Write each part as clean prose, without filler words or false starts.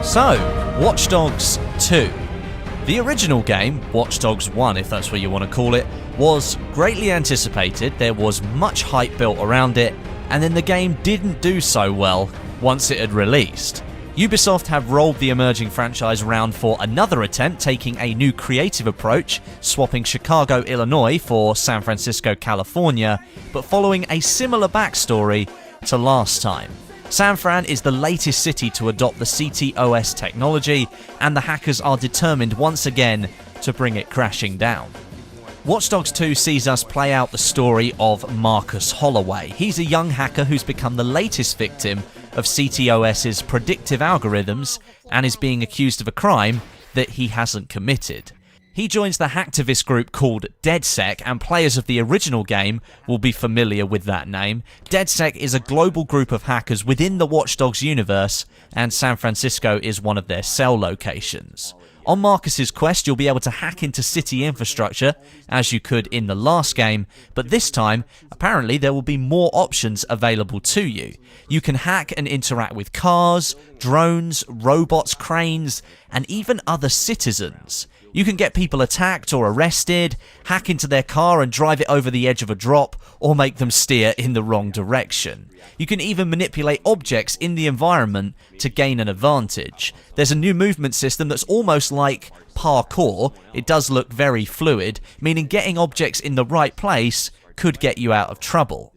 So, Watch Dogs 2. The original game, Watch Dogs 1 if that's what you want to call it, was greatly anticipated, there was much hype built around it, and then the game didn't do so well once it had released. Ubisoft have rolled the emerging franchise around for another attempt, taking a new creative approach, swapping Chicago, Illinois for San Francisco, California, but following a similar backstory to last time. San Fran is the latest city to adopt the CTOS technology, and the hackers are determined once again to bring it crashing down. Watch Dogs 2 sees us play out the story of Marcus Holloway. He's a young hacker who's become the latest victim of CTOS's predictive algorithms and is being accused of a crime that he hasn't committed. He joins the hacktivist group called DedSec, and players of the original game will be familiar with that name. DedSec is a global group of hackers within the Watch Dogs universe, and San Francisco is one of their cell locations. On Marcus's quest, you'll be able to hack into city infrastructure, as you could in the last game, but this time, apparently there will be more options available to you. You can hack and interact with cars, drones, robots, cranes, and even other citizens. You can get people attacked or arrested, hack into their car and drive it over the edge of a drop, or make them steer in the wrong direction. You can even manipulate objects in the environment to gain an advantage. There's a new movement system that's almost like parkour. It does look very fluid, meaning getting objects in the right place could get you out of trouble.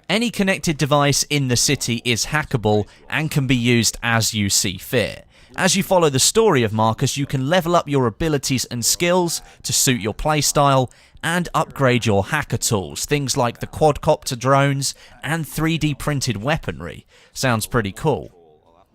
Any connected device in the city is hackable and can be used as you see fit. As you follow the story of Marcus, you can level up your abilities and skills to suit your playstyle and upgrade your hacker tools, things like the quadcopter drones and 3D printed weaponry. Sounds pretty cool.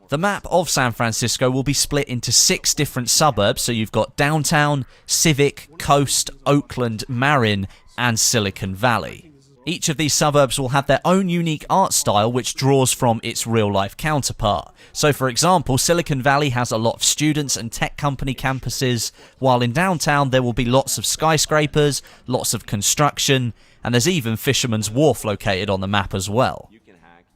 The map of San Francisco will be split into 6 different suburbs, so you've got Downtown, Civic, Coast, Oakland, Marin, and Silicon Valley. Each of these suburbs will have their own unique art style which draws from its real-life counterpart. So for example, Silicon Valley has a lot of students and tech company campuses, while in downtown there will be lots of skyscrapers, lots of construction, and there's even Fisherman's Wharf located on the map as well.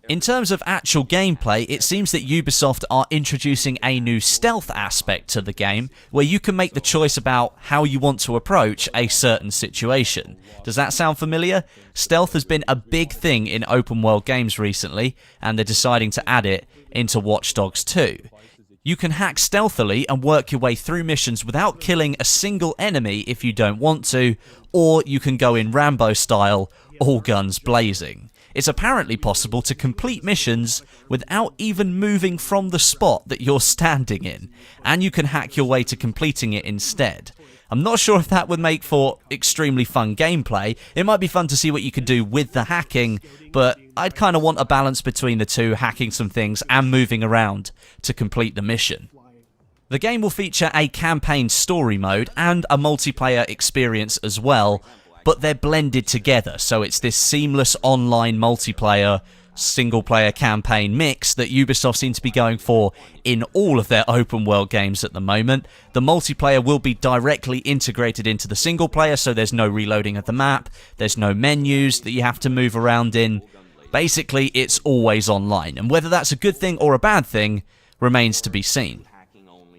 In terms of actual gameplay, it seems that Ubisoft are introducing a new stealth aspect to the game, where you can make the choice about how you want to approach a certain situation. Does that sound familiar? Stealth has been a big thing in open world games recently, and they're deciding to add it into Watch Dogs 2. You can hack stealthily and work your way through missions without killing a single enemy if you don't want to, or you can go in Rambo style, all guns blazing. It's apparently possible to complete missions without even moving from the spot that you're standing in, and you can hack your way to completing it instead. I'm not sure if that would make for extremely fun gameplay. It might be fun to see what you could do with the hacking, but I'd kind of want a balance between the two, hacking some things and moving around to complete the mission. The game will feature a campaign story mode and a multiplayer experience as well, but they're blended together, so it's this seamless online multiplayer, single-player campaign mix that Ubisoft seem to be going for in all of their open-world games at the moment. The multiplayer will be directly integrated into the single-player, so there's no reloading of the map, there's no menus that you have to move around in. Basically, it's always online, and whether that's a good thing or a bad thing remains to be seen.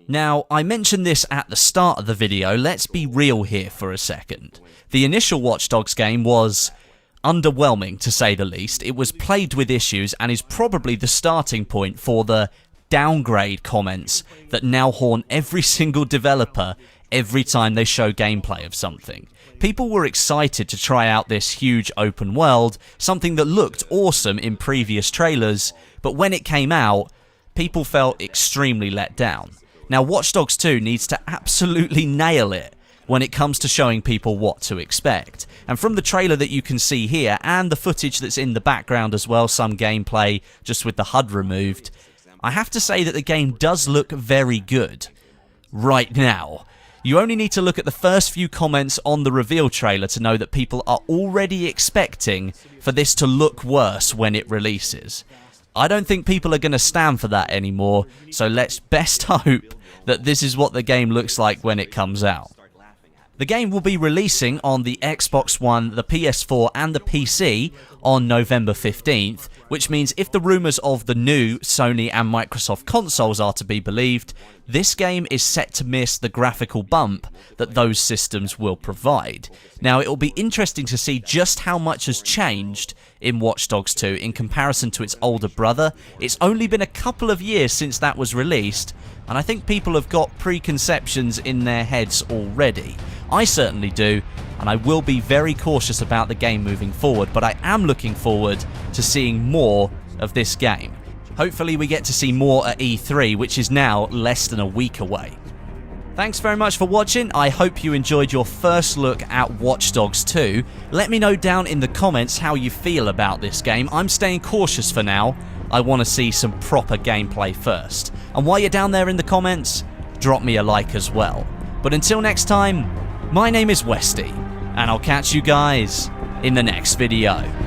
Now, I mentioned this at the start of the video, let's be real here for a second. The initial Watch Dogs game was underwhelming, to say the least. It was plagued with issues and is probably the starting point for the downgrade comments that now haunt every single developer every time they show gameplay of something. People were excited to try out this huge open world, something that looked awesome in previous trailers, but when it came out, people felt extremely let down. Now, Watch Dogs 2 needs to absolutely nail it when it comes to showing people what to expect. And from the trailer that you can see here, and the footage that's in the background as well, some gameplay just with the HUD removed, I have to say that the game does look very good right now. You only need to look at the first few comments on the reveal trailer to know that people are already expecting for this to look worse when it releases. I don't think people are going to stand for that anymore, so let's best hope that this is what the game looks like when it comes out. The game will be releasing on the Xbox One, the PS4 and the PC on November 15th, which means if the rumours of the new Sony and Microsoft consoles are to be believed, this game is set to miss the graphical bump that those systems will provide. Now, it will be interesting to see just how much has changed in Watch Dogs 2 in comparison to its older brother. It's only been a couple of years since that was released, and I think people have got preconceptions in their heads already. I certainly do, and I will be very cautious about the game moving forward, but I am looking forward to seeing more of this game. Hopefully we get to see more at E3, which is now less than a week away. Thanks very much for watching. I hope you enjoyed your first look at Watch Dogs 2. Let me know down in the comments how you feel about this game. I'm staying cautious for now. I want to see some proper gameplay first. And while you're down there in the comments, drop me a like as well. But until next time, my name is Westy, and I'll catch you guys in the next video.